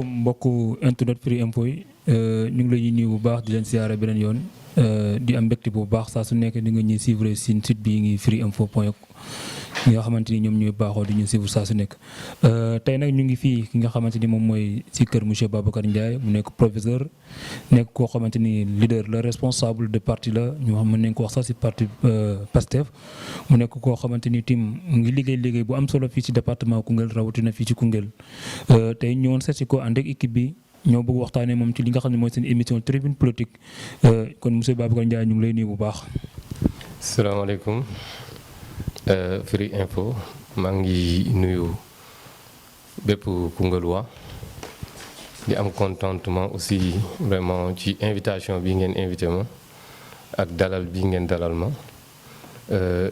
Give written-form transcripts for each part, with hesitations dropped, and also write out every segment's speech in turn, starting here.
mbokku internet Firi Infos yi ñu ngi lay nuyu bu baax di leen siyaare beneen yoon di am mbégte bu baax saa su nekk di nga ñuy suivre si site bii ngi firiinfos.com ñi nga xamante ni ñoom ñooy baaxoo di ñu suivre saa su nekk tey nag ñu ngi fii ki nga xamante ni moom mooy si kër monsieur Babacar Ndiaye mu nekk professeur nekk koo xamante ni leader la responsable de parti la ñu xam mën nañ ko wax sax si parti PASTEF mu nekk koo xamante ni tim mu ngi liggéey bu am solo fii si département Koungheul rawatina fii ci Koungheul tey ñëwoon seet si ko ànd ak équipe bi ñoo bëgg waxtaanee moom ci li nga xam ne mooy seen émission tribune politique kon monsieur Babacar Ndiaye ñu ngi lay nuyu bu baax. salaamaaleykum Firi Info maa ngi nuyu bépp Koungheulwaa di am contentement aussi vraiment ci invitation bi ngeen invité ma ak dalal bi ngeen dalal ma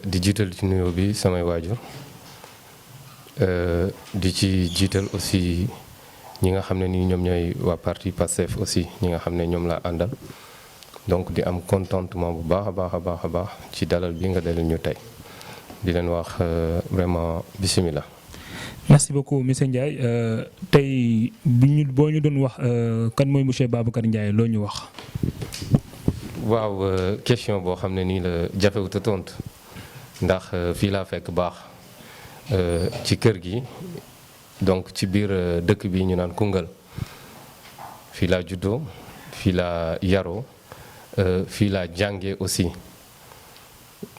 di jiital ci nuyoo bi samay waajur di ci jiital aussi ñi nga xam ne ni ñoom ñooy waa parti PASTEF aussi ñi nga xam ne ñoom laa àndal donc di am contentement bu baax a baax ci dalal bi nga dalal ñu tey di leen wax vraiment bisimilah. merci beaucoup monsieur Ndiaye tey boo ñu doon wax kan mooy monsieur Babacar Ndiaye loo ñu wax. waaw question boo xam ne nii la jafewut a tontu ndax fii laa fekk baax ci kër gi. donc ci biir dëkk bi ñu naan Koungheul fii laa juddoo fii laa yaroo fii laa jàngee aussi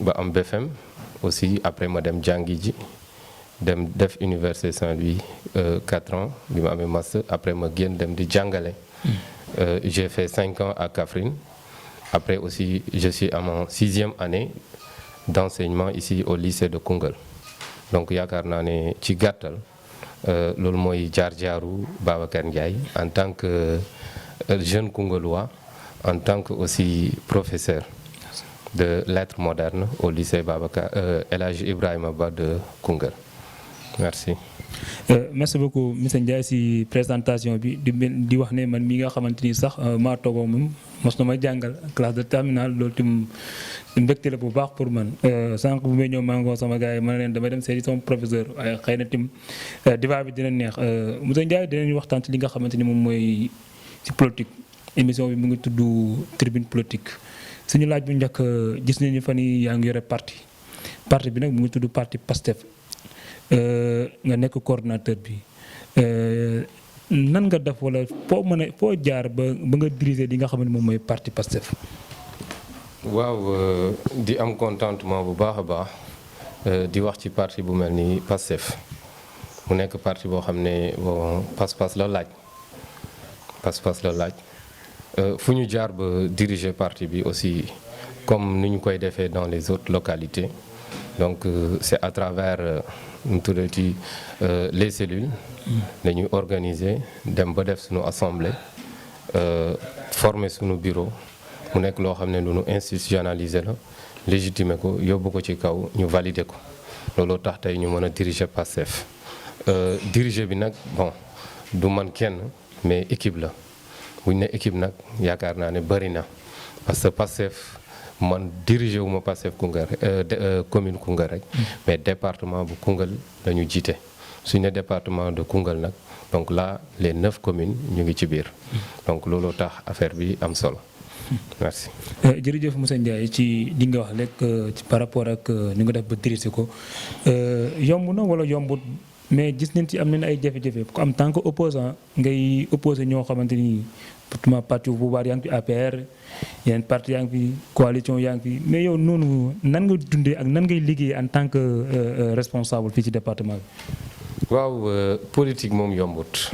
ba am BFM aussi après ma dem jàngi ji dem def université Saint-Louis 4 ans bi ma amee master après ma génn dem di jàngale. J'ai fait 5 ans à Kaffrine après aussi je suis à mon 6e année d'enseignement ici au lycée de Koungheul donc yaakaar naa ne ci gàttal. loolu mooy jaar-jaaru Babacar Ndiaye en tant que jeune Koungheulwaa en tant que aussi professeur de lettres modernes au lycée Babacar El Hadj Ibrahima Ba de Koungheul merci. merci beaucoup monsieur Ndiaye si présentation bi di wax ne man mi nga xamante ni sax maa toogoo moom mos na ma jàngal classe de terminale loolu tim mbégte la bu baax pour man sànq bu may ñëw maa ngi ko sama gars yi ma ne leen damay dem seeti sama professeur waaye xëy na tim débat bi dina neex monsieur Ndiaye dinañ waxtaan ci li nga xamante ni moom mooy ci politique émission bi mu ngi tudd tribune politique suñu laaj bu njëkk gis nañu fan yii yaa ngi yore parti bi nag mu ngi tudd parti PASTEF nga nekk coordonnateur bi nan nga def wala foo jaar ba nga diriger li nga xam ne moom mooy parti PASTEF. waaw di am contentement bu baax a baax di wax ci parti bu mel ni PASTEF mu nekk parti boo xam ne bon pas-pas la laaj fu ñu jaar ba diriger parti bi aussi comme ni ñu koy defee dans les autres localités donc c'est à travers mu tuddati les cellules dañuy organiser dem ba def suñu assemblée former suñu bureau mu nekk loo xam ne lu ñu institutionnaliser la légitimer ko yóbbu ko ci kaw ñu valider ko looloo tax tey ñu mën a diriger PASTEF diriger bi nag bon du man kenn mais équipe la bu ñu ne équipe nag yaakaar naa ne bëri na parce que PASTEF man diriger wu ma PASTEF Koungheul commune Koungheul rek mais département bu Koungheul la ñu jiite suñu ne département de Koungheul nag donc là les 9 communes ñu ngi ci biir donc looloo tax affaire bi am solo merci. jërëjëf monsieur Ndiaye ci li nga wax rek ci par rapport ak ni nga def ba diriger ko yomb na wala yombut mais gis nañ ci am nañ ay jafe-jafe en tant que opposant ngay opposé ñoo xamante ni pratiquement parti bu pouvoir yaa ngi fi APR yeneen parti yaa ngi fi coalition yaa ngi fi mais yow noonu nan nga dundee ak nan ngay liggéey en tant que responsable fii ci département bi. waaw politique moom yombut.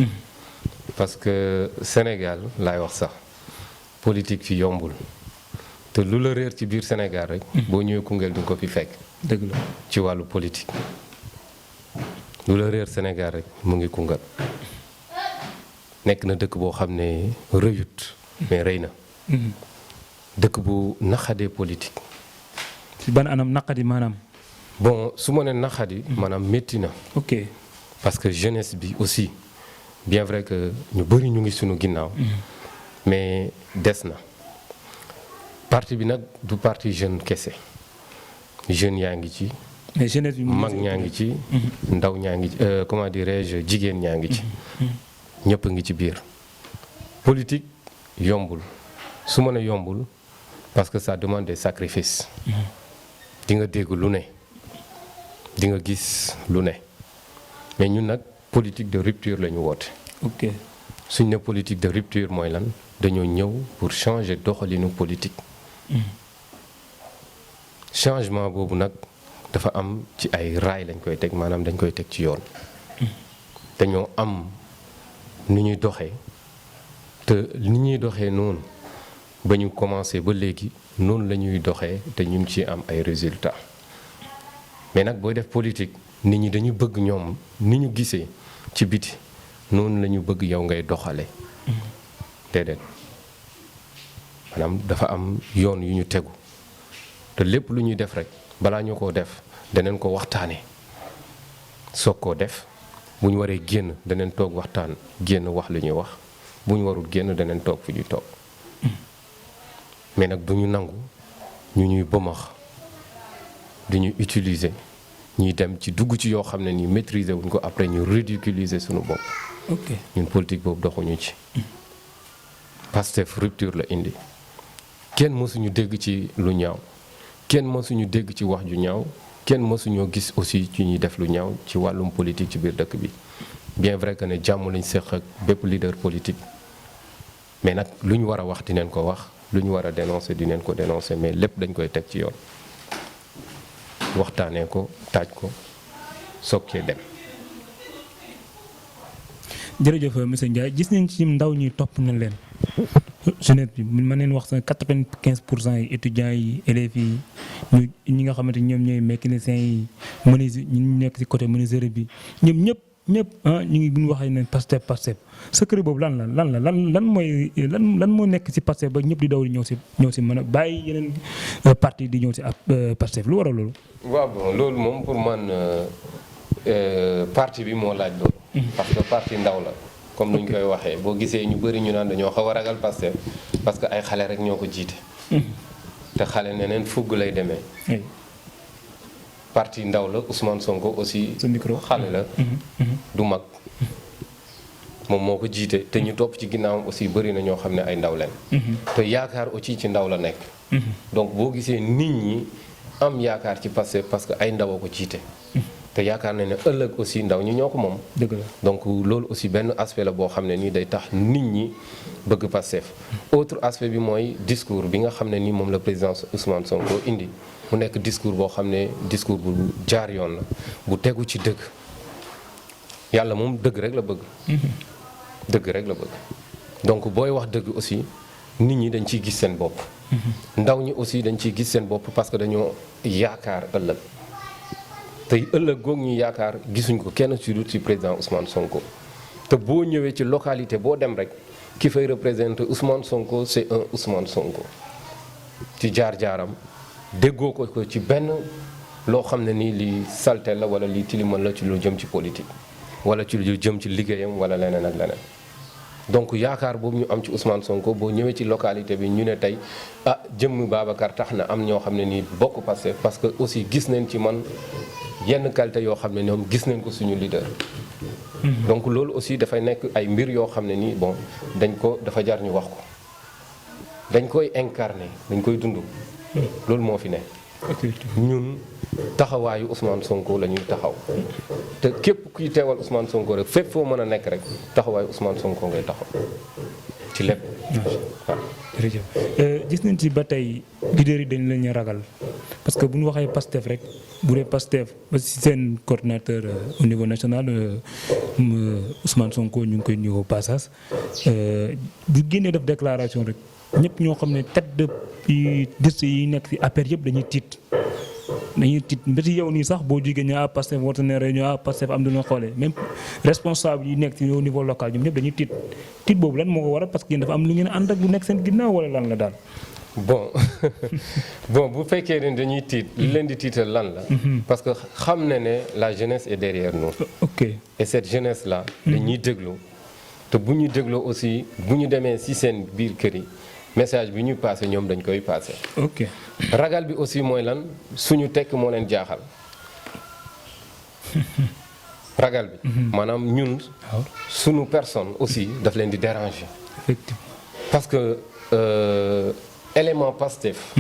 parce que Sénégal laay wax sax politique fi yombul te lu la réer ci biir Sénégal rek. boo ñëwee Koungheul di nga ko fi fekk. dëgg la ci wàllu politique. lu la réer Sénégal rek mu ngi Koungheul nekk na dëkk boo xam ne rëyut mais rëy na. dëkk bu naqadee politique. ci ban anam naqadi maanaam. bon su ma nee naqadi. maanaam métti na. ok parce que jeunesse bi aussi bien vrai que ñu bëri ñu ngi sunu ginnaaw. mais des na parti bi nag du parti jeune kese jeunes yaa ngi ci. mais jeunesse bi mag ñaa ngi ci. ndaw ñaa ngi ci comment dirais-je jigéen ñaa ngi ci. ñëpp a ngi ci biir. politique yombul su ma nee yombul parce que ça demande des sacrifices. di nga dégg lu ne di nga gis lu ne mais ñun nag politique de rupture la ñu woote. ok suñ ne politique de rupture mooy lan dañoo ñëw pour changer doxalinu politique. changement boobu nag dafa am ci ay raay lañ koy teg maanaam dañ koy teg ci yoon. dañoo am ni ñuy doxee te ni ñuy doxee noonu ba ñu commencé ba léegi noonu la ñuy doxee te ñu ngi ci am ay résultats mais nag booy def politique nit ñi dañu bëgg ñoom ni ñu gisee ci biti noonu la ñu bëgg yow ngay doxale déedéet maanaam dafa am yoon yu ñu tegu te lépp lu ñuy def rek balaa ñu koo def daneen ko waxtaane soog koo def bu ñu waree génn daneen toog waxtaan génn wax lu ñuy wax bu ñu warul génn daneen toog fu ñuy toog mais nag du ñu nangu ñu ñuy bëmax du ñu utiliser ñuy dem ci dugg ci yoo xam ne nii maîtriser wuñ ko après ñu ridiculiser suñu bopp. ok ñun politique boobu doxuñu ci. Pastef rupture la indi kenn mësuñu dégg ci lu ñaaw kenn mësuñu dégg ci wax ju ñaaw kenn mësuñoo gis aussi ci ñuy def lu ñaaw ci wàllum politique ci biir dëkk bi bien vrai que ne jàmm lañ séq ak bépp leader politique mais nag lu ñu war a wax dinañ ko wax lu ñu war a dénoncer dinañ ko dénoncer mais lépp dañ koy teg ci yoon waxtaanee ko taaj ko soog cee dem. jërëjëf monsieur Ndiaye gis nañ ci ndaw ñi topp na leen jeunesse bi mën neen wax sax 95% yi étudiants yi élèves yi ñi nga xamante ñoom ñooy mécaniciens yi menuisier ñu nekk ci côté menuiserie bi ñëpp ñu ngi bu ñu waxee ne Pastef secret boobu lan moo nekk ci Pastef ba ñëpp di daw di ñëw ci mën a bàyyi yeneen parti di ñëw ci Pastef lu waral loolu. waaw bon loolu moom pour man parti bi moo laaj loolu. parce que parti ndaw la comme nu ñu koy waxee boo gisee ñu bëri ñu naan dañoo xaw a ragal Pastef parce que ay xale rek ñoo ko jiite. te xale neneen fugg lay demee. parti ndaw la Ousmane Sonko aussi. xale la. du mag moom moo ko jiite te ñu topp ci ginnaawam aussi bëri na ñoo xam ne ay ndaw leen. te yaakaar aussi ci ndaw la nekk. donc boo gisee nit ñi am yaakaar ci Pastef parce que ay ndaw a ko jiite. te yaakaar na ne ëllëg aussi ndaw ñi ñoo ko moom. dëgg la donc loolu aussi benn aspect la boo xam ne nii day tax nit ñi bëgg Pastef. autre aspect bi mooy discours bi nga xam ne nii moom la président Ousmane Sonko indi mu nekk discours boo xam ne discours bu jaar yoon la bu tegu ci dëgg yàlla moom dëgg rek la bëgg. dëgg rek la bëgg donc booy wax dëgg aussi nit ñi dañ ciy gis seen bopp. ndaw ñi aussi dañ ciy gis seen bopp parce que dañoo yaakaar ëllëg. tey ëllëg goog ñu yaakaar gisuñ ko kenn ci dut ci président Ousmane Sonko te boo ñëwee ci localité boo dem rek ki fay représenter Ousmane Sonko c'est un Ousmane Sonko ci jaar-jaaram déggoo ko ci benn loo xam ne nii li salte la wala li tilimal la ci lu jëm ci politique wala ci lu jëm ci liggéeyam wala leneen ak leneen donc yaakaar boobu ñu am ci Ousmane Sonko boo ñëwee ci localité bi ñu ne tey jëmm Babacar tax na am ñoo xam ne nii bokk Pastef parce que aussi gis nañ ci man yenn qualité yoo xam ne ñoom gis nañ ko suñu leader. donc loolu aussi dafay nekk ay mbir yoo xam ne nii bon dafa jar ñu wax ko dañ koy incarner dañ koy dund. loolu moo fi ne. ñun taxawaayu Ousmane Sonko la ñuy taxaw te képp kuy teewal Ousmane Sonko rek fépp foo mën a nekk rek taxawaayu Ousmane Sonko ngay taxaw ci lépp. waaw. jërëjëf gis nañ ci ba tey leader yi dañ leen ragal parce que bu ñu waxee Pastef rek bu dee Pastef ba ci seen coordinateur au niveau national Ousmane Sonko ñu ngi koy nuyu au passage bu génnee def déclaration rek ñëpp ñoo xam ne tête de liste yi nekk ci affaire yëpp dañuy tiit ba ci yow nii sax boo jógee ñu Pastef woote na réunion Pastef am na xoolee même responsable yi nekk ci au niveau local ñoom ñëpp dañuy tiit boobu lan moo ko waral parce que yéen dafa am lu ngeen ànd ak lu nekk seen ginnaaw wala lan la daal. bon bu fekkee ne dañuy tiit li leen di tiital lan la. parce que xam na ne la jeunesse est derrière nous. ok et cette jeunesse là. dañuy déglu te bu ñu dégloo aussi bu ñu demee ci seen biir kër yi message bi ñuy passé ñoom dañ koy passé. ok ragal bi aussi mooy lan suñu tekk moo leen jaaxal ragal bi. maanaam ñun suñu personne aussi daf leen di déranger. effectivement parce que élément Pastef.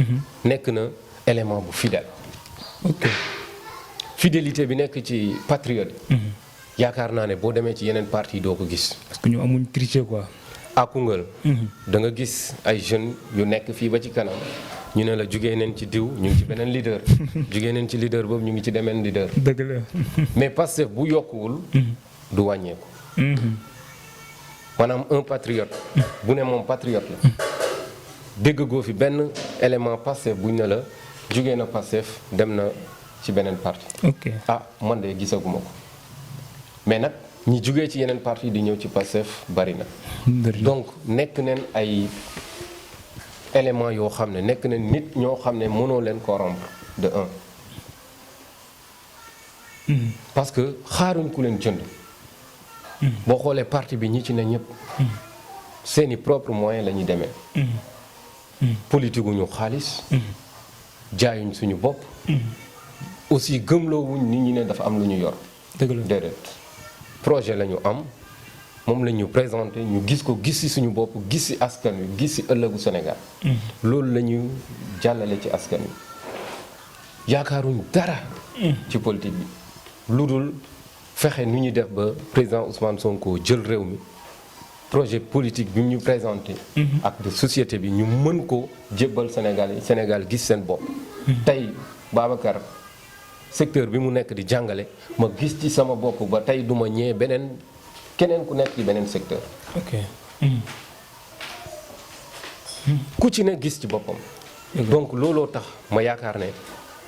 nekk na élément bu fidèle. ok fidélité bi nekk ci patriote. yaakaar naa ne boo demee ci yeneen parti doo ko gis. parce que ñu amuñ tricher quoi. à Koungheul. da nga gis ay jeunes yu nekk fii ba ci kanam ñu ne la jugee nañ ci diw ñu ngi ci beneen leader. jugee nañ ci leader boobu ñu ngi ci demeen leader. dëgg la. mais Pastef bu yokkuwul. du wàññeeku. maanaam un patriote. bu ne moom patriote la. dégg goo fi benn élément Pastef buñ ne la jugee na Pastef dem na ci beneen parti. ok ah man de gisaguma ko mais nag ñi jugee ci yeneen parti di ñëw ci Pastef bari na. donc nekk neen ay éléments yoo xam ne nekk neen nit ñoo xam ne mënoo leen corrompre de un. parce que xaaruñ ku leen jënd. boo xoolee parti bi ñi ci ne ñëpp. seeni propre moyen la ñuy demee. politique gu ñu xaalis. jaayuñ suñu bopp. aussi gëmloowuñ nit ñi ne dafa am lu ñu yor. dëgg la déedéet projet la ñu am moom la ñu présenté ñu gis ko gis ci suñu bopp gis ci askan wi gis ci ëllëgu Sénégal. loolu la ñu jàllale ci askan wi yaakaaruñ dara. ci politique bi lu dul fexe nu ñuy def ba président Ousmane Sonko jël réew mi projet politique bi ñu présenté. ak de société bi ñu mën ko jébbal Sénégal yi Sénégal gis seen bopp. tey Babacar. secteur bi mu nekk di jàngale ma gis ci sama bopp ba tey duma ñee beneen keneen ku nekk ci beneen secteur. ok. ku ci ne gis ci boppam. donc looloo tax ma yaakaar ne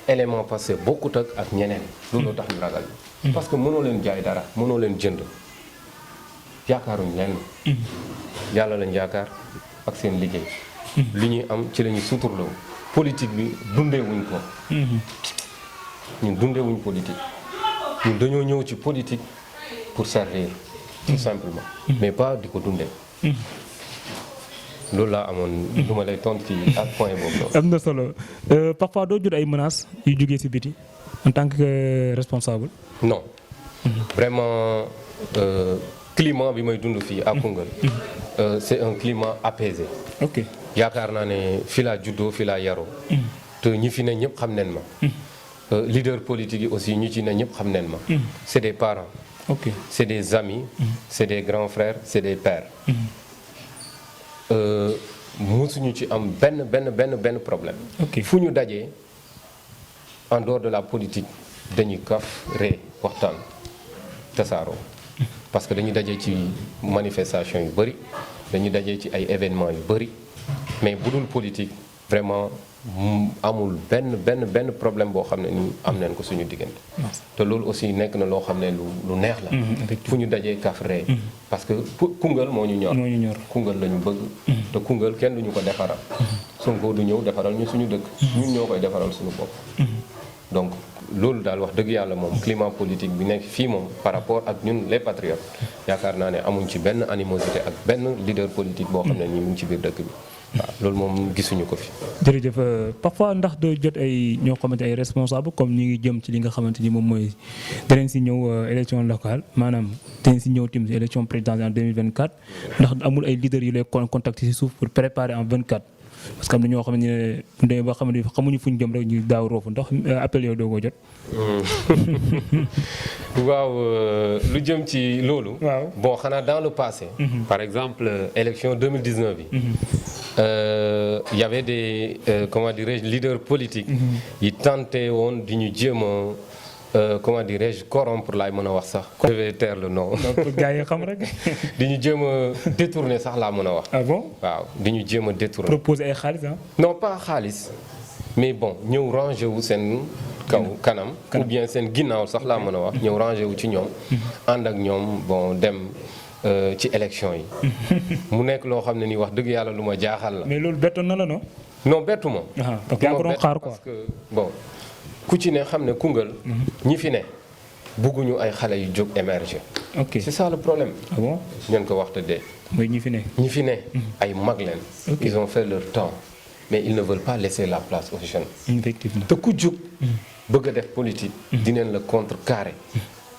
élément passé bokkut ak ñeneen. looloo tax ñu ragal. parce que mënoo leen jaay dara mënoo leen jënd yaakaaruñ leen. yàlla lañ yaakaar ak seen liggéey. li ñuy am ci la ñuy suturloo politique bi dundee wuñ ko. ñun dundewuñ politique ñun dañoo ñëw ci politique pour servir tout simplement mais pas di ko dundee loolu laa amoon lu ma lay tontu ci ak point boobu. am na solo parfois doo jot ay menaces yu jógee ci biti en tant que responsable. non vraiment climat bi may dund fii à Koungheul c'est un climat apaisé. ok yaakaar naa ne fi laa juddoo fi laa yaroo te ñi fi ne ñëpp xam neen ma. leader politique yi aussi ñu ci ne ñëpp xam neen ma. c'est des parents. ok c'est des amis. c'est des grands frères c'est des pères. musuñu ci am benn problème. ok fu ñu dajee en dehors de la politique dañuy kaf ree waxtaan tasaaroo. parce que dañuy dajee ci manifestation yu bëri dañuy dajee ci ay événements yu bëri mais bu dul politique vraiment. amul benn problème boo xam ne ni am nañ ko suñu diggante. te loolu aussi nekk na loo xam ne lu neex la. fu ñu dajee kaf ree parce que Koungheul moo ñu ñor. Koungheul la ñu bëgg. te Koungheul kenn duñu ko defaral. Sonko du ñëw defaral ñu suñu dëkk. ñun ñoo koy defaral suñu bopp. donc loolu daal wax dëgg yàlla moom climat politique bi nekk fii moom par rapport ak ñun les patriotes yaakaar naa ne amuñ ci benn animosité ak benn leader politique boo xam ne ñi mu ngi ci biir dëkk bi. waaw loolu moom gisuñu ko fi. jërëjëf parfois ndax doo jot ay ñoo xamante ay responsable comme ñi ngi jëm ci li nga xamante ni moom mooy danañ si ñëw élection locale maanaam danañ si ñëw tim si élection présidentielle en 2024 ndax amul ay leaders yu lay contacter si suuf pour préparer en 24 parce que am na ñoo xam ne bu demee ba xam ne xamuñu fu ñu jëm rek ñu daaw roofu ndax appel yow doo ko jot. waaw lu jëm ci loolu. waaw bon xanaa dans le passé. par exemple élection 2019 bi. y avait des comment dirais-je leaders politiques. yi tenté woon di ñu jéem a comment dirais-je corrompre laay mën a wax sax. je vais taire le nom. donc gars yi xam rek. di ñu jéem a détourner sax laa mën a wax. ah bon waaw di ñu jéem a détourner. proposer ay xaalis ah. non pas xaalis mais bon ñëw rangé wu seen kanam. ou bien seen ginnaaw sax laa mën a wax. ñëw rangé wu ci ñoom. ànd ak ñoom bon dem. ci élection yi. mu nekk loo xam ne ni wax dëgg yàlla lu ma jaaxal la. mais loolu bettoon na la non. non bettu ma. parce que yaa ko doon xaar quoi parce que bon ku ci ne xam ne Koungheul. ñi fi ne bëgguñu ay xale yu jóg émerger. ok c'est ça le problème. ah bon ngeen ko wax te dee. mooy ñi fi ne. ñi fi ne ay mag leen. Ok. ils ont fait leur temps mais ils ne veulent pas laisser la place aux jeunes. effectivement. te ku jóg bëgg a def politique. dinañ la contrecarrer.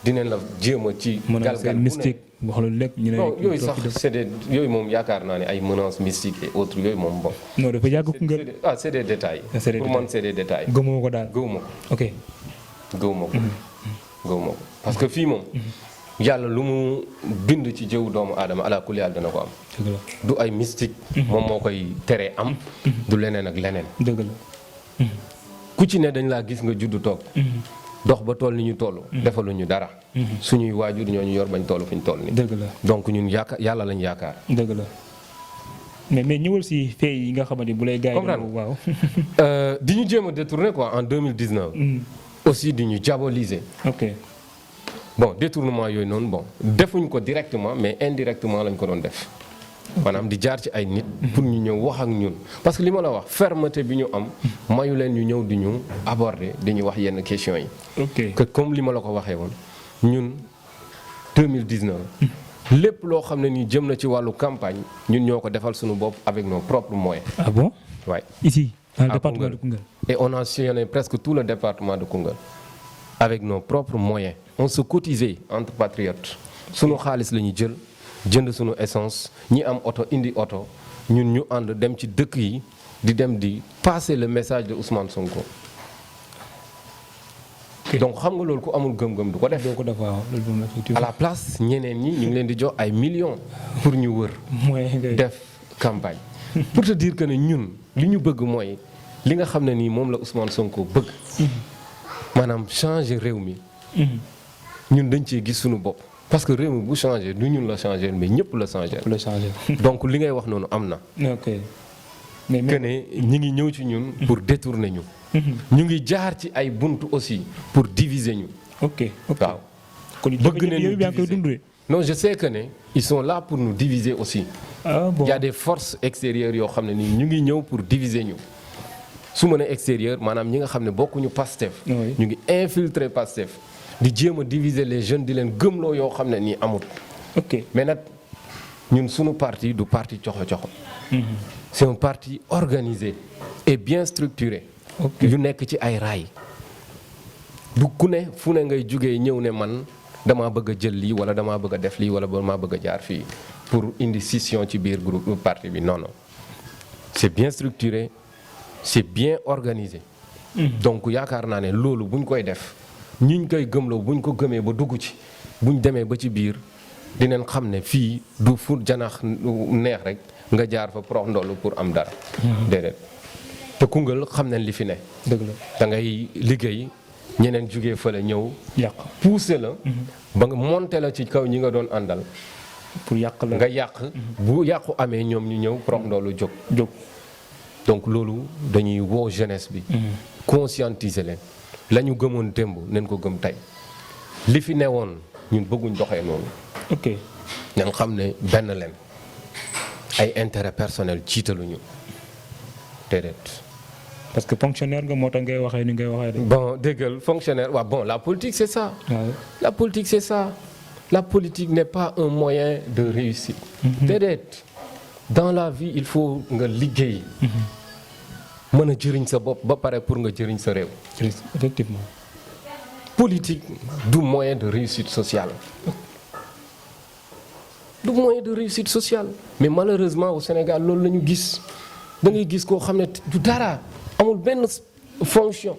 dinañ la jéem a ci. menace galgal bu ne mystique wax loolu lépp ñu ne. non yooyu sax c'est des yooyu moom yaakaar naa ne ay menaces mystiques et autres yooyu moom bon. non dafa yàgg Koungheul. c'est des détails. Ah, c'est des pour man c'est des détails. gëmoo ko daal. gëwuma ko ok. gëwuma ko. gëwuma ko parce que fii moom. yàlla lu mu bind ci jëwu doomu aadama ala kulli yàlla dana ko am. dëgg la du ay mystique. moom moo koy teree am. du leneen ak leneen. dëgg la. ku ci ne dañ laa gis nga juddu toog. dox ba toll ni ñu toll. defaluñu dara. suñuy waajur ñoo ñu yor bañ toll fi ñu toll nii. dëgg la donc ñun yaakaar yàlla lañ yaakaar. dëgg la mais ñëwal si fee yi nga xamante bu lay gars yi. comprendre waaw. di ñu jéem a détourner quoi en 2019. aussi di ñu diaboliser. ok bon détournement yooyu noonu bon defuñ ko directement mais indirectement lañ ko doon def. maanaam di jaar ci ay nit. pour ñu ñëw wax ak ñun parce que li ma la wax fermeté bi ñu am. mayu leen ñu ñëw di ñu aborder di ñu wax yenn questions yi. ok que comme li ma la ko waxee woon ñun 2019 lépp loo xam ne nii jëm na ci wàllu campagne ñun ñoo ko defal suñu bopp avec nos propres moyens. ah bon. waay ici dans le à département de Koungheul. Koungheul. Et on a sillonné presque tout le département de Koungheul avec nos propres moyens. On se cotisait entre patriotes. Sunu xaalis la ñuy jël jënd sunu essence ñi am oto indi oto ñun ñu ànd dem ci dëkk yi di dem di passer le message de Ousmane Sonko. Donc xam nga loolu ku amul gëm-gëm du ko def. doo ko def waaw loolu moom À effectivement. la place ñeneen ñi ñu ngi leen di jox ay millions pour ñu wër. mooy ngay def campagne. Pour te dire que ne ñun li ñu bëgg mooy li nga xam ne nii moom la Ousmane Sonko bëgg. maanaam changer réew mi. ñun dañ cee gis suñu bopp. parce que réew mi bu changer du ñun la changer mais ñëpp la changer. pour le changer. donc li ngay wax noonu am na. ok mais que ne ñi ngi ñëw ci ñun. pour détourner ñu. ñu ngi jaar ci ay buntu aussi pour diviser ñu. ok ok waaw. kon bëgg nañu yow yaa ngi koy diviser. dundee. non je sais que ne ils sont là pour nous diviser aussi. ah bon Il y a des forces extérieures yoo xam ne nii ñu ngi ñëw pour diviser ñu. su ma nee extérieur maanaam ñi nga xam ne bokkuñu Pastef. Oui. ñu ngi infiltrer Pastef. di jéem a diviser les jeunes di leen gëmloo yoo xam ne nii amul. ok mais nag ñun suñu parti du parti coxo-coxo. c'est un parti organisé et bien structuré. ok yu nekk ci ay raay. du ku ne fu ne ngay jugee ñëw ne man damaa bëgg a jël lii wala damaa bëgg a def lii wala damaa bëgg a jaar fii pour indi scission ci biir groupe parti bi non non. c'est bien structuré c'est bien organisé. donc yaakaar naa ne loolu buñ koy def ñiñ koy gëmloo buñ ko gëmee ba dugg ci buñ demee ba ci biir dinañ xam ne fii du fu janax neex rek nga jaar fa prox ndollu pour am dara. déedéet te Koungheul xam nañ li fi ne. dëgg la da ngay liggéey ñeneen jugee fële ñëw. yàq pousser la. ba nga monter la ci kaw ñi nga doon àndal. pour yàq la nga yàq. bu yàqu amee ñoom ñu ñëw prox ndollu jóg. jóg. donc loolu dañuy woo jeunesse bi. conscientiser leen la ñu gëmoon démb nañ ko gëm tey li fi newoon ñun bëgguñ doxee noonu. ok ñan xam ne benn leen ay intérêt personnel jiitaluñu déedéet. parce que fonctionnaire nga moo tax ngay waxee ni ngay waxee de. bon déggal fonctionnaire waaw bon la politique c'est ça. waaw La politique c'est ça. La politique n'est pas un moyen de réussite. déedéet dans la vie il faut nga liggéey. mën a jëriñ sa bopp ba pare pour nga jëriñ sa réew. effectivement. Politique du moyen de réussite sociale. Du moyen de réussite sociale. Mais malheureusement au Sénégal loolu la ñu gis da ngay gis koo xam ne du dara amul benn fonction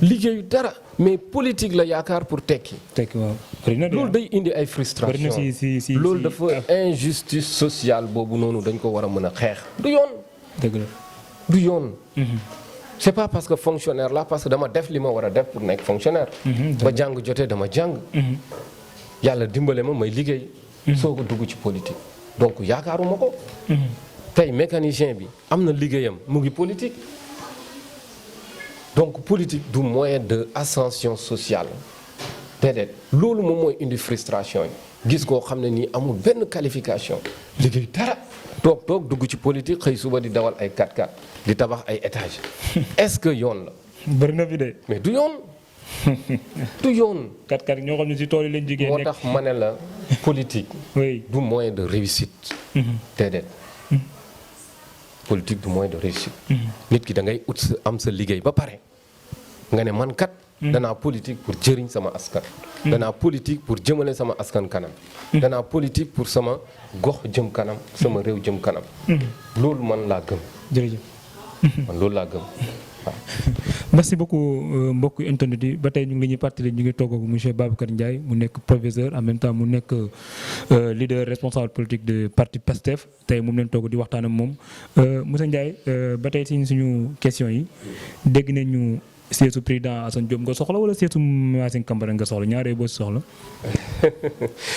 liggéeyu dara mais politique la yaakaar pour tekki. tekki waaw. bëri na de loolu day indi ay frustration bëri na si loolu dafa injustice sociale boobu noonu dañ ko war a mën a xeex. du yoon dëgg la. du yoon. c'est pas parce que fonctionnaire la parce que dama def li ma war a def pour nekk fonctionnaire. ba jàng jotee dama jàng. yàlla dimbale ma may liggéey. soo ko dugg ci politique. donc yaakaaruma ko. tey mécanicien bi am na liggéeyam mu ngi politique. donc politique du moyen de ascension sociale. déedéet loolu moom mooy indi frustration yi gis koo xam ne nii amul benn qualification. liggéey dara toog dugg ci politique xëy suba di dawal ay 4x4 di tabax ay étages est-ce que yoon la. bëri na fi de. mais du yoon du yoon. kat ñoo xam ne si tool yi lañ jigéen moo nekk. tax ma ne la politique. oui. du moyen de réussite. déedéet. politique du moyen de réussite. nit ki da ngay ut am sa liggéey ba pare nga ne man kat. danaa politique pour jëriñ sama askan. danaa politique pour jëmale sama askan kanam. danaa politique pour sama gox jëm kanam sama réew jëm kanam. loolu man laa gëm. jërëjëf. man loolu laa gëm waaw. merci beaucoup mbokku internet yi ba tey ñu ngi la ñuy partager ñu ngi toog ak monsieur Babacar Ndiaye mu nekk professeur en même temps mu nekk leader responsable politique de parti PASTEF tey moom leen toog di waxtaan ak moom monsieur Ndiaye ba tey si suñu question yi dégg nañ ñu seetu président Assane Diop nga soxla wala seetu Mayacine Camara nga soxla ñaaree boo si soxla.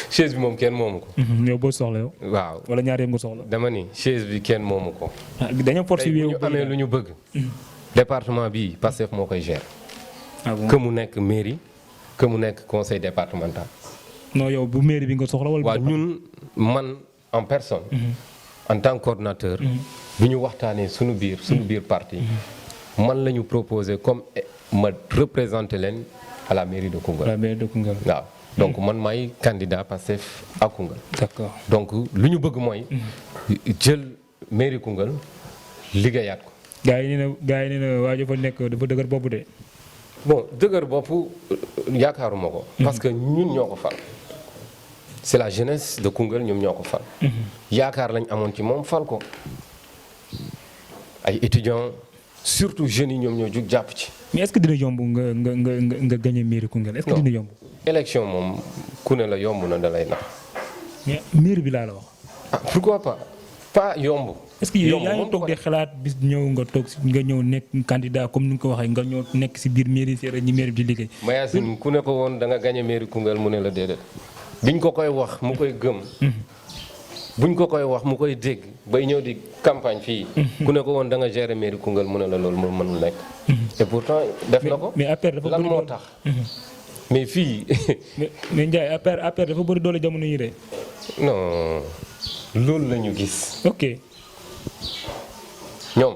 chaise bi moom kenn moomu ko. yow boo si soxla yow. waaw wala ñaaree nga soxla. dama ni chaise bi kenn moomu ko. dañoo force tey bu yow ñu amee lu ñu bëgg. département bii Pastef moo koy gérer. ah bon que mu nekk mairie que mu nekk conseil départemental. non yow bu mairie bi nga soxla wala. waaw ñun man en personne. en tant que coordonnateur. bi ñu waxtaanee suñu biir parti. man la ñu proposé comme ma représenté leen à la mairie de Koungheul. la mairie de Koungheul. waaw donc man maay candidat Pastef à Koungheul. d'accord donc lu ñu bëgg mooy. jël mairie Koungheul liggéeyaat ko. gaa yi nee na waa ji fa nekk dafa dëgër bopp de. bon dëgër bopp yaakaaruma ko. parce que ñun ñoo ko fal. c'est la jeunesse de Koungheul ñoom ñoo ko fal. yaakaar lañ amoon ci moom fal ko. ay étudiants surtout jeunes yi ñoom ñoo jug jàpp ci. mais est-ce que dina yomb nga gagné mairie Koungheul est-ce que dina yomb. élection moom ku ne la yomb na da lay nax. mais mairie bi laa la wax. ah pourquoi pas yomb. est-ce que yaa ngi toog di xalaat bis ñëw nga toog nga ñëw nekk candidat comme ni nga ko waxee nga ñëw nekk si biir mairie seera ñi mairie bi di liggéey. Mayacine ku ne ko woon da nga gagné mairie Koungheul mu ne la déedéet. biñ ko koy wax mu koy gëm. buñ ko koy wax mu koy dégg bay ñëw di campagne fii. ku ne ko woon da nga gérer mairie Koungheul mu ne la loolu moom mënul nekk. et pourtant def na ko. mais APR dafa lan bëri moo tax. mais fii. mais Ndiaye APR dafa bëri doole jamono yi de. non loolu la ñu gis. ok. ñoom.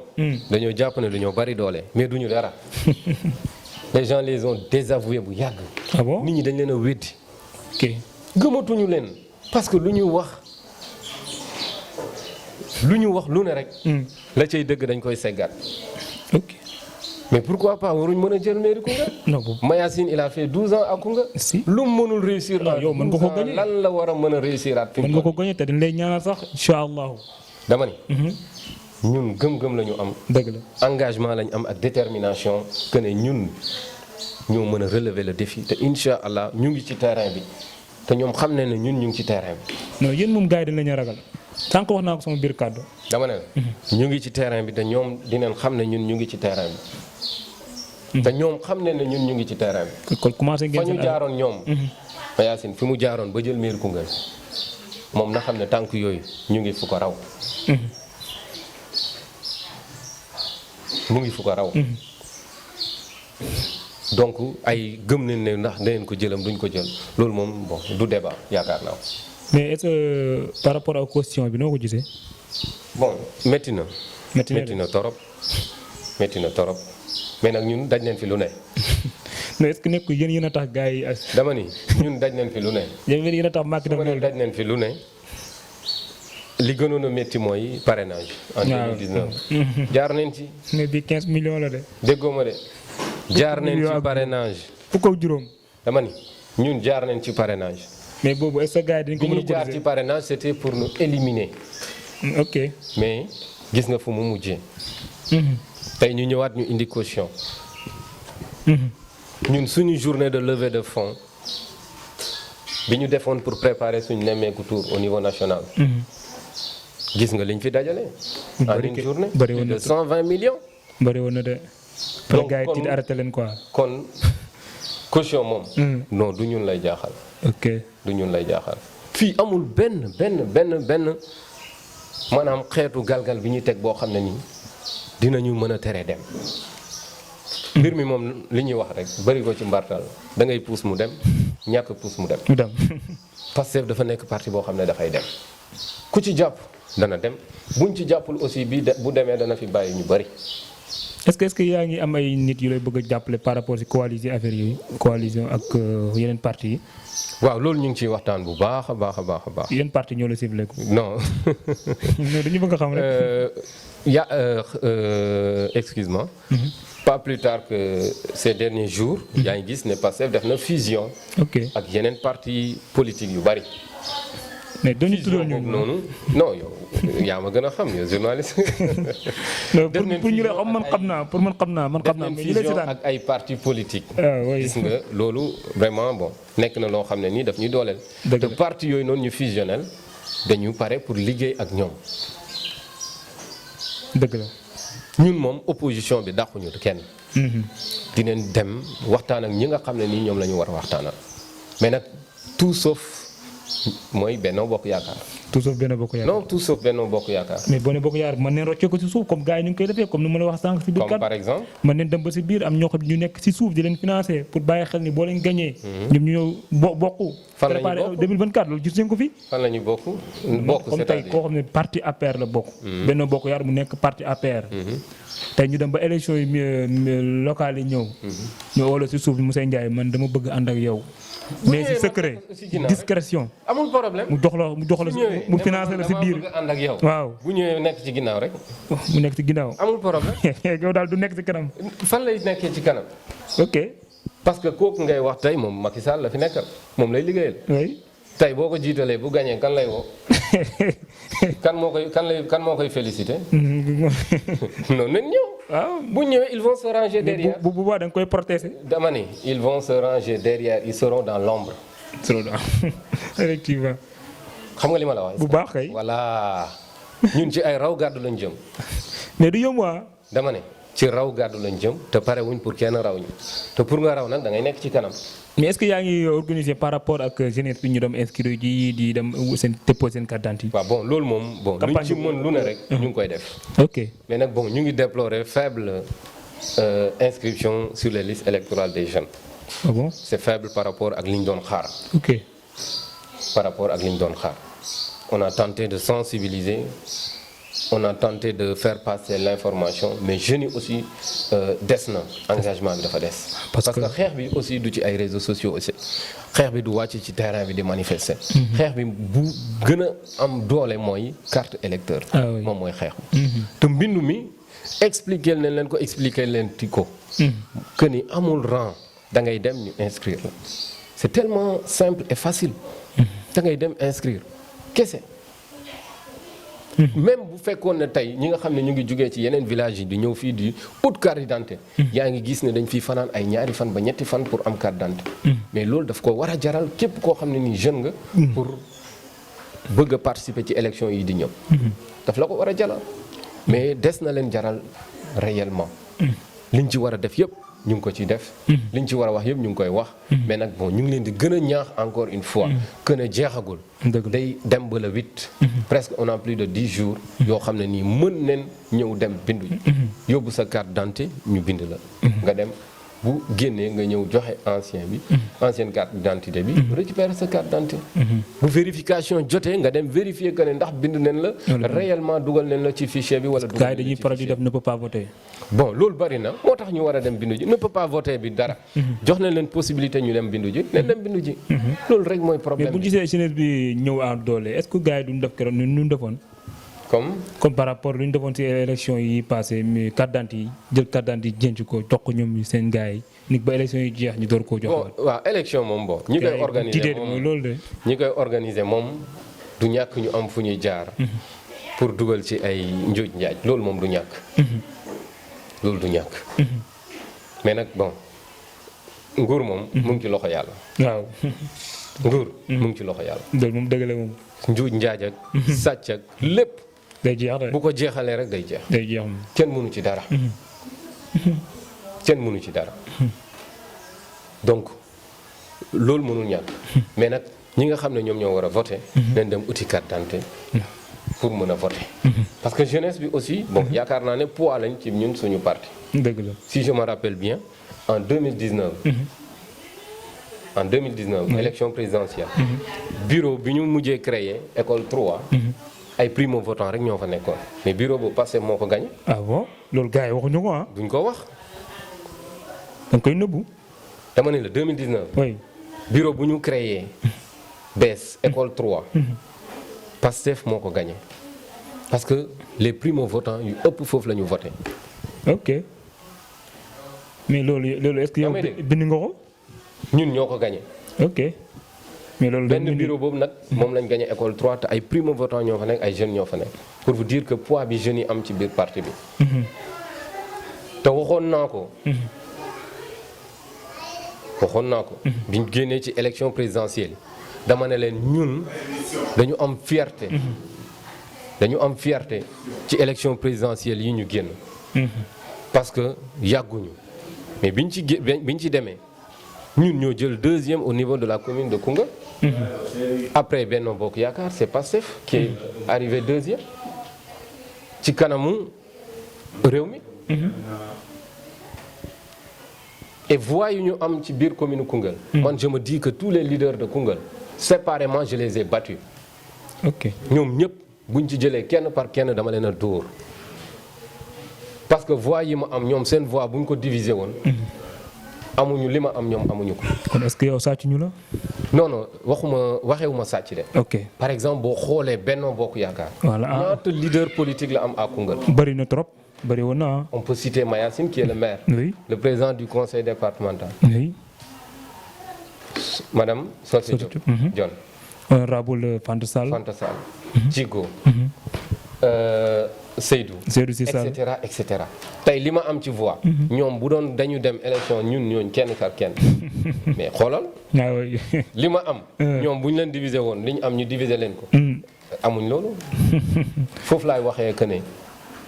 dañoo jàpp ne dañoo bari doole mais duñu dara. les gens les ont désavoués bu yàgg. ah bon nit ñi dañ leen a weddi. ok. gëmatuñu leen parce que lu ñu wax lu ne rek. la cay dëgg dañ koy seggaat. ok. mais pourquoi pas waruñ mën a jël mairie Koungheul. non boobu. Mayacine il a fait 12 ans à Koungheul. si lu mu mënul réussir. non yow mën nga ko gagné lan la war a mën a réussir at. mën nga ko gagné te dañ lay ñaanal sax incha allahu. dama ni. ñun gëm-gëm la ñu am. dëgg la engagement la ñu am ak détermination que ne ñun ñoo mën a relever le défi te incha allah ñu ngi ci terrain bi te ñoom xam ne ñun ñu ngi ci terrain bi. non yéen moom gars yi dañ la ñu ragal sànq wax naa ko sama biir kàddu. dama ne ñu ngi ci terrain bi te ñoom dinañ xam ne ñun ñu ngi ci terrain bi. te ñoom xam ne ñun ñu ngi ci terrain bi. kon commencé ngeen fa ñu jaaroon ñoom. Mayacine fi mu jaaroon ba jël mairie Koungheul moom na xam ne tànk yooyu ñu ngi fu ko raw. mu ngi fu ko raw. donc ay gëm nañ ne ndax dangeen ko jëlam duñ ko jël loolu moom bon du débat yaakaar naa. mais est-ce que par rapport ak question bi noo ko gisee. bon métti na. métti na torop métti na torop mais nag ñun daj nañ fi lu ne. mais est-ce que nekk yéen a tax gars yi. dama ni ñun daj nañ fi lu ne. yéen a tax Macky def daj nañ fi lu ne. li gënoon a métti mooy parrainage. en 2019 jaar nañ ci. mais bi 15 millions la de. déggoo ma de. jaar nañ ci parrainage. fukk ak juróom. dama ni ñun jaar nañ ci parrainage. mais boobu est-ce que gars yi dañ ko mën a. bi ñuy jaar ci parrainage c'était pour nous éliminer. ok. mais gis nga fu mu mujjee. tey ñu ñëwaat ñu indi caution. ñun suñu journée de levée de fonds bi ñu defoon pour préparer suñu nemmeeku tour au niveau national. gis nga liñ fi dajale. en une journée plus de 120 millions. bëri woon na de. donc gars yi tiit arrêté leen quoi. kon caution moom. non du ñun lay jaaxal. ok du ñun lay jaaxal. fii amul benn maanaam xeetu galgal bi ñuy teg boo xam ne nii dinañu mën a tere dem. mbir mi moom li ñuy wax rek bari ko ci mbartal da ngay puus mu dem ñàkk puus mu dem. mu dem. Pastef dafa nekk parti boo xam ne dafay dem ku ci jàpp dana dem buñ ci jàppul aussi bu demee dana fi bàyyi ñu bari est-ce que yaa ngi am ay nit yu lay bëgg a jàppale par rapport ci coalition affaire yooyu coalition ak yeneen parti yi. waaw loolu ñu ngi ciy waxtaan bu baax a baax. yeneen parti ñoo la ciblé ko. non. non dañu bëgg a xam rek. Excuse-moi. Pas plus tard que ces derniers jours. yaa ngi gis ne Pastef def na fusion. ok ak yeneen parti politique yu bari. mais dañu tuddoon ñu noonu non yow yaa ma gën a xam yow journaliste. pour ñu xam man xam naa man xam naa. mais ñu lay fusion ak ay parti politique. oui gis nga loolu vraiment bon nekk na loo xam ne nii daf ñuy dooleel. te parti yooyu noonu ñu fusionnel dañu pare pour liggéey ak ñoom. dëgg la. ñun moom opposition bi dàquñu kenn. dinañ dem waxtaan ak ñi nga xam ne nii ñoom la ñu war a waxtaanal mais nag tout sauf mooy Benno Bokk Yaakaar. tout sauf Benno Bokk Yaakaar. non tout sauf Benno Bokk Yaakaar. mais Benno Bokk Yaakaar mën neen roccee ko ci suuf comme gars yi ñu ngi koy defee comme ni ma la wax sànq. si biir comme par exemple. mën neen dem ba si biir am ñoo xam ñu nekk si suuf di leen financer pour bàyyi xel ni boo leen gagné. ñoom ñu ñëw bokk. fan la ñuy bokk 2024 loolu gis nañ ko fi. fan la ñuy bokk. comme tey koo xam ne parti APR la bokk. Benno Bokk Yaakaar mu nekk parti APR. tey ñu dem ba élection yi locales yi ñëw. ñu woo la si suuf Moussa Ndiaye man dama bëgg ànd ak yow. mais si secret discrétion. amul problème mu jox la mu financé la si biir. ànd ak yow. waaw bu ñëwee nekk ci ginnaaw rek. mu nekk ci ginnaaw. amul problème. yow daal du nekk ci kanam. fan lay nekkee ci kanam. ok. parce que kooku ngay wax tey moom Macky Sall la fi nekkal moom lay liggéeyal. oui. tey boo ko jiitalee bu gagné kan lay woo. kan moo koy félicité. non nañ ñëw. waaw bu ñëwee ils vont se ranger derrière. bu boobaa da nga koy protéger. dama ni ils vont se ranger derrière ils seront dans l'ombre. effectivement. xam nga li ma la wax. bu baax kay. voilà ñun ci ay raw gàddu lañ jëm. mais du yomb waa. dama ne ci raw gàddu lañ jëm te pare wuñ pour kenn raw ñu te pour nga raw nag da ngay nekk ci kanam. mais est-ce que yaa ngi organisé par rapport ak jeunesse bi ñu dem inscrire ji di dem seen déposer seen carte d'identité. waaw bon loolu moom bon luñ ci mën lu ne rek. ñu ngi koy def. ok mais nag bon ñu ngi déplorer faible inscription sur les listes électorales des jeunes. ah bon c'est faible par rapport ak li ñu doon xaar. ok par rapport ak li ñu doon xaar. on a tenté de sensibiliser. On a tenté de faire passer l'information mais jeunes yi aussi des na engagement bi dafa des. parce que xeex bi aussi du ci ay réseaux sociaux aussi xeex bi du wàcc ci terrain bi di manifester. xeex bi bu gën a am doole mooy carte électeur. moom mooy xeex bi. te mbindu mi expliquer leen ko expliquer leen ti ko. que ni amul rang da ngay dem ñu inscrire la. c'est tellement simple et facile. da ngay dem inscrire kese. même bu fekkoon ne tey ñi nga xam ne ñu ngi jugee ci yeneen village yi di ñëw fii di ut carte d'identité. yaa ngi gis ne dañ fiy fanaan ay ñaari fan ba ñetti fan pour am carte d'identité. mais loolu daf ko war a jaral képp koo xam ne nii jeune nga. pour bëgg a participer ci élection yi di ñëw. daf la ko war a jaral mais des na leen jaral réellement. liñ ci war a def yëpp ñu ngi ko ci def. liñ ci war a wax yëpp ñu ngi koy wax. mais nag bon ñu ngi leen di gën a ñaax encore une fois. que ne jeexagul. day dem ba le 8. presque on a plus de 10 jours. yoo xam ne nii mën nañ ñëw dem bindu ji. yóbbu sa carte d'identité ñu bind la. nga dem bu génnee nga ñëw joxe ancienne carte d'identité bi. récupérer sa carte d'identité. bu vérification jotee nga dem vérifier que ne ndax bind nañ la. réellement dugal nañ la ci fichier bi wala. dugal nañ la ci dañuy faral di def ne peut pas voter. bon loolu bari na moo tax ñu war a dem bindu ji ne peut pas voter bi dara. jox nañ leen possibilité ñu dem bindu ji nañ dem bindu ji. loolu rek mooy problème mais bu gisee jeunesse bi ñëw en doole est-ce que gars yi duñ def keroog ñu defoon. comme par rapport lu ñu defoon ci élection yi passé mais carte d'identité yi jël carte d'identité yi jënc ko jox ko ñoom seen gars yi nit ba élection yi jeex ñu door koo jox. bon waaw élection moom bon. ñi koy organiser moom loolu de. ñi koy organiser moom du ñàkk ñu am fu ñuy jaar. pour dugal ci ay njuuj njaaj loolu moom du ñàkk. loolu du ñàkk. mais nag bon nguur moom. mu ngi ci loxo yàlla. waaw. nguur mu ngi ci loxo yàlla. loolu moom dëgg la moom. njuuj njaaj ak. sàcc ak lépp. day jeex de bu ko jeexalee rek day jeex. day jeex moom. kenn mënu ci dara. kenn mënu ci dara. donc loolu mënul ñàkk. mais nag ñi nga xam ne ñoom ñoo war a voter. nañ dem uti carte d'identité pour mën a voter. parce que jeunesse bi aussi bon yaakaar naa ne poids lañ ci ñun suñu parti. dëgg la si je me rappelle bien en 2019. en 2019 élection présidentielle. bureau bi ñu mujjee créé école 3. ay primo votants rek ñoo fa nekkoon mais bureau boobu Pastef moo ko gagné. ah bon loolu gars yi waxuñu ko ah. duñ ko wax. da nga koy nëbbu. dama ne la 2019. oui. bureau bu ñu créé bees école 3. Pastef moo ko gagné parce que les primo votants yu ëpp foofu la ñu voté. ok mais loolu est-ce que yow bind nga ko. ñun ñoo ko gagné. ok mais loolu benn bureau boobu nag moom lañ gagné école 3 te ay primo votants ñoo fa nekk ay jeunes ñoo fa nekk pour vous dire que poids bi jeunes yi am ci biir parti bi. te waxoon naa ko. biñ génnee ci élection présidentielle dama ne leen ñun dañu am fierté. dañu am fierté ci élection présidentielle yi ñu génn. parce que yàgguñu mais biñ ci demee ñun ñoo jël deuxième au niveau de la commune de Koungheul. après Benno Bokk Yaakaar c'est Pastef qui est arrivé deuxième ci kanamu réew mi. et voix yu ñu am ci biir commune Koungheul. man je me dis que tous les leaders de Koungheul séparément je les ai battus. ok ñoom ñëpp buñ ci jëlee kenn par kenn dama leen a dóor parce que voix yi ma am ñoom seen voix buñ ko diviser woon. amuñu li ma am ñoom amuñu ko. kon est-ce que yow sàcc ñu la. non waxewuma sàcc de. ok par exemple boo xoolee Benno Bokk Yaakaar. voilà ñaata leader politique la am à Koungheul. bëri na trop bëri woon na. on peut citer Mayacine qui est le maire. oui le président du conseil départemental. oui. madame Socé Diop. John. honorable Fanta Sall. Djigo. Seydou Cissal et cetera tey li ma am ci voix. ñoom bu doon dañu dem élection ñun ñooñ kenn par kenn mais xoolal. li ma am. ñoom bu ñu leen diviser woon li ñu am ñu diviser leen ko. amuñ loolu. foofu laay waxee que ne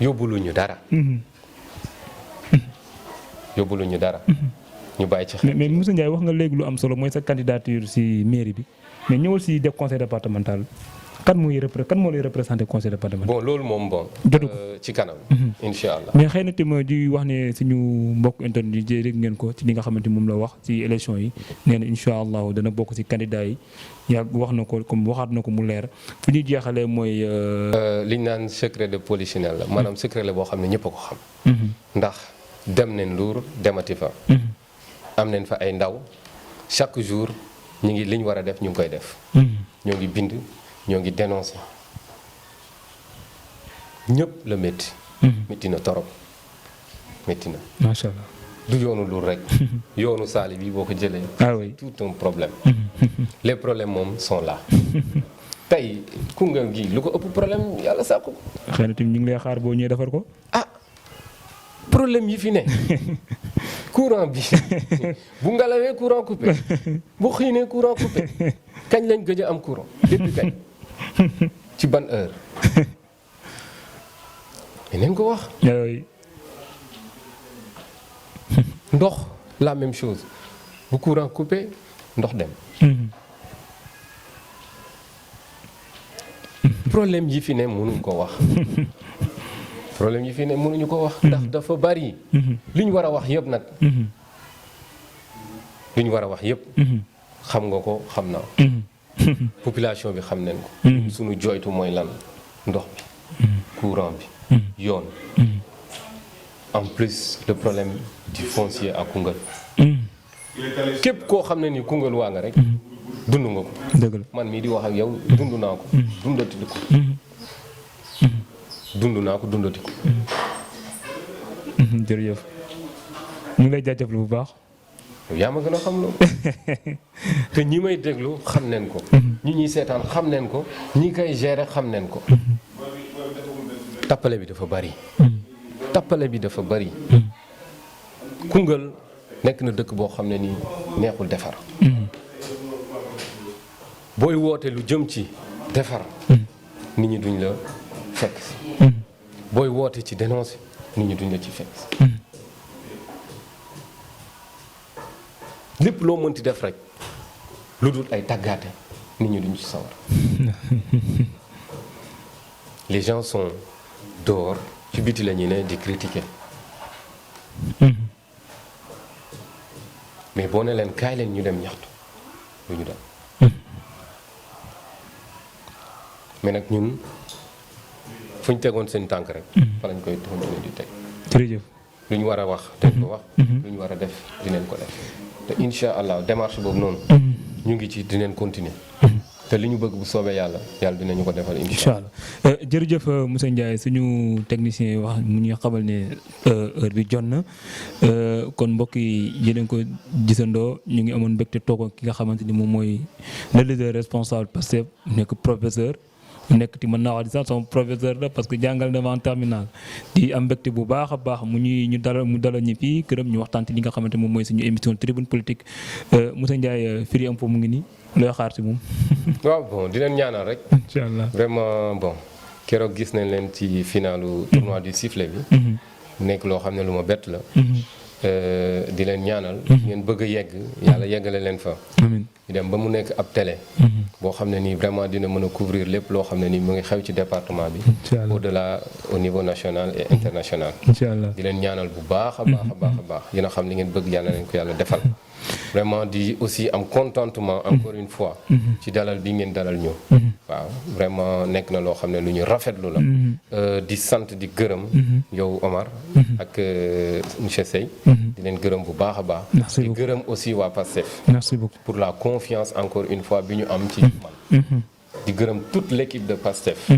yóbbuluñu dara. yóbbuluñu dara. ñu bàyyi ci xel. mais Moussa Ndiaye wax nga léegi lu am solo mooy sa candidature ci mairie bi mais ñëwal ci def conseil départemental. kan moo lay représenté conseil départemental. bon loolu moom bon. jotu ko ci kanam. incha allah mais xëy na tamit di wax ne suñu mbokk internet yi dégg ngeen ko ci li nga xamante moom la wax ci élection yi nee na incha allah dana bokk ci candidat yi yàgg wax na ko comme waxaat na ko mu leer fu ñuy jeexalee mooy. li ñu naan secret de polichinelle la maanaam secret la boo xam ne ñëpp a ko xam. ndax dem nañ Lour demati fa. am nañ fa ay ndaw chaque jour ñu ngi li ñu war a def ñu ngi koy def. ñoo ngi bind. ñoo ngi dénoncé ñëpp la métti. métti na torop métti na. macha allah du yoonu Lour rek. yoonu Saly bi boo ko jëlee. ah oui tout un problème. les problèmes moom sont là. tey Koungheul gi lu ko ëpp problème yàlla sàkku ko. xëy na tamit ñu ngi lay xaar boo ñëwee defar ko. ah problème yi fi ne. courant bi bu ngalawee courant coupé bu xiinee courant coupé kañ lañ gëj a am courant depuis kañ. ci ban heure mais nañ ko wax. ndox la même chose bu courant coupé ndox dem. problème yi fi ne mënuñ ko wax. problème yi fi ne mënuñu ko wax. ndax dafa bari. li ñu war a wax yëpp nag. li ñu war a wax yëpp. xam nga ko xam naa. population bi xam nañ ko. suñu jooytu mooy lan ndox bi. courant bi. yoon. en plus le problème du foncier à Koungheul. képp koo xam ne ni Koungheul waa nga rek. dund nga ko. dëgg la man mii di wax ak yow dund naa ko. dundati ko. dund naa ko dundati ko. jërëjëf ñu ngi lay jaajëfal bu baax. yaa ma gën a xam loolu. te ñi may déglu xam neen ko. ñi ñuy seetaan xam neen ko ñi koy gérer xam neen ko. tappale bi dafa bari. tappale bi dafa bari. Koungheul nekk na dëkk boo xam ne nii neexul defar. booy woote lu jëm ci defar. nit ñi duñ la fekk si. booy woote ci dénoncer nit ñi duñ la ci fekk si. lépp loo mënti def rek lu dul ay tàggaate nit ñi duñ ci sawar. les gens sont dehors ci biti la ñuy ne di critiquer. mais boo ne leen kaay leen ñu dem ñaxtu du ñu dem. mais nag ñun fu ñu tegoon seen tànk rek. fa lañ koy continuer di teg. jërëjëf. lu ñu war a wax dañ ko wax. lu ñu war a def dinañ ko def. te incha allah démarche boobu noonu. ñu ngi ci dinañ continuer. te li ñu bëgg bu soobee yàlla dinañu ko defal incha allah. jërëjëf monsieur Ndiaye suñu technicien wax mu ñu xamal ne heure bi jot na kon mbokk yi yéen ko gisandoo ñu ngi amoon mbégte toog ki nga xamante ni moom mooy le leader responsable Pastef nekk professeur. nekk ti mën naa wax di sax sama professeur la parce que jàngal na ma en terminale di am mbégte bu baax a baax mu dalal ñi fii këram ñu waxtaan ci li nga xamante moom mooy suñu émission tribune politique monsieur Ndiaye Firi Infos mu ngi nii looy xaar si moom. waaw bon di leen ñaanal rek. incha allah vraiment bon keroog gis nañ leen ci finalu tournoi du sifflet bi. nekk loo xam ne lu ma bett la. di leen ñaanal. ngeen bëgg a yegg yàlla yeggale leen fa. amiin di dem ba mu nekk ab télé. boo xam ne nii vraiment dina mën a couvrir lépp loo xam ne nii mu ngi xew ci département bi. au-delà au niveau national et international. incha allah di leen ñaanal bu baax a baax a baax a baax dina xam li ngeen bëgg yàlla leen ko yàlla defal. vraiment di aussi am contentement encore une fois. ci dalal bi ngeen dalal ñu. waaw vraiment nekk na loo xam ne lu ñu rafetlu la. di sant di gërëm. yow Omar. ak monsieur Seye. di leen gërëm bu baax a baax. di gërëm aussi waa Pastef. merci beaucoup pour la confiance encore une fois bi ñu am ci man. di gërëm toute l'équipe de Pastef.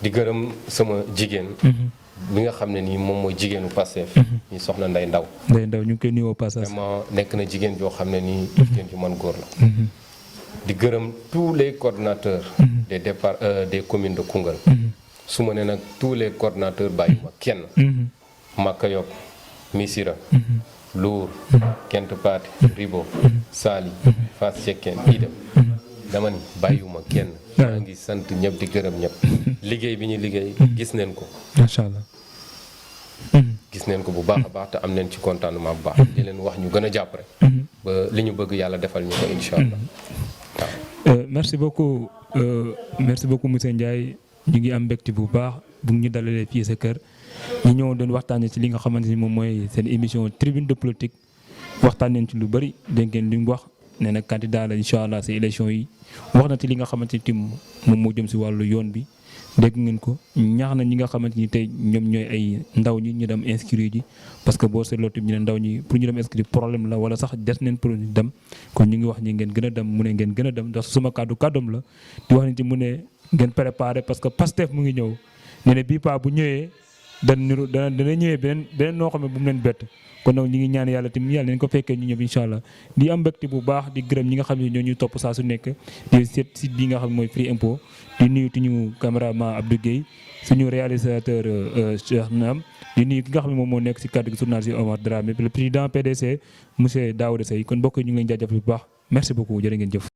di gërëm sama jigéen. bi nga xam ne nii moom mooy jigéenu Pastef. ñu soxna Ndeye Ndaw. Ndeye Ndaw ñu ngi koy nuyoo passage. vraiment nekk na jigéen joo xam ne nii. jigéen ju man góor la. di gërëm tous les coordonnateurs. des départs des communes de Koungheul. su ma nee nag tous les coordonnateurs bàyyi ma kenn. Makayok Missira. Lour. Kent Paati. Ribo. Sali. Fass Cekkeen Idem. dama ni bàyyiwuma kenn. maa ngi sant ñëpp di gërëm ñëpp. liggéey bi ñu liggéey gis neen ko. macha allah. gis neen ko bu baax a baax te am neen ci contentement bu baax. di leen wax ñu gën a jàpp rek. ba li ñu bëgg yàlla defal ñu ko incha allah. waaw. merci beaucoup monsieur Ndiaye ñu ngi am mbégte bu baax bu ñu dalalee fii sa kër ñu ñëw doon waxtaanee ci li nga xamante ni moom mooy seen émission tribune de politique waxtaan nañ ci lu bëri dégg ngeen li mu wax nee na candidat la incha allah si élection yi wax na ci li nga xamante ni moom moo jëm si wàllu yoon bi. dégg ngeen ko ñaax na ñi nga xamante ni tey ñoom ñooy ay ndaw ñi ñu dem inscrire ji parce que boo seetloo tamit ñu ne ndaw ñi pour ñu dem inscrire problème la wala sax des neen pour ñu dem kon ñu ngi wax ñi ngeen gën a dem mu ne ngeen gën a dem ndax suma kàddoom la di wax ni ci mu ne ngeen préparé parce que Pastef mu ngi ñëw nee na bii paa bu ñëwee dana ñëwee beneen noo xam ne bu mu leen bett kon nag ñu ngi ñaan yàlla tamit yàlla nañ ko fekkee ñu ñëw incha allah di am mbégte bu baax di gërëm ñi nga xam ne ñoo ñuy topp saa su nekk di seet site bi nga xam ne mooy Firi Infos di nuyu suñu caméraman Abdou Guèye suñu réalisateur Cheikh Nam di nuyu ki nga xam ne moom moo nekk si kàddu gi journaliste Omar Dramé le président PDC monsieur Daouda Seye kon mbokk yi ñu ngi leen jaajëfal bu baax merci beaucoup jërë ngeen jëf.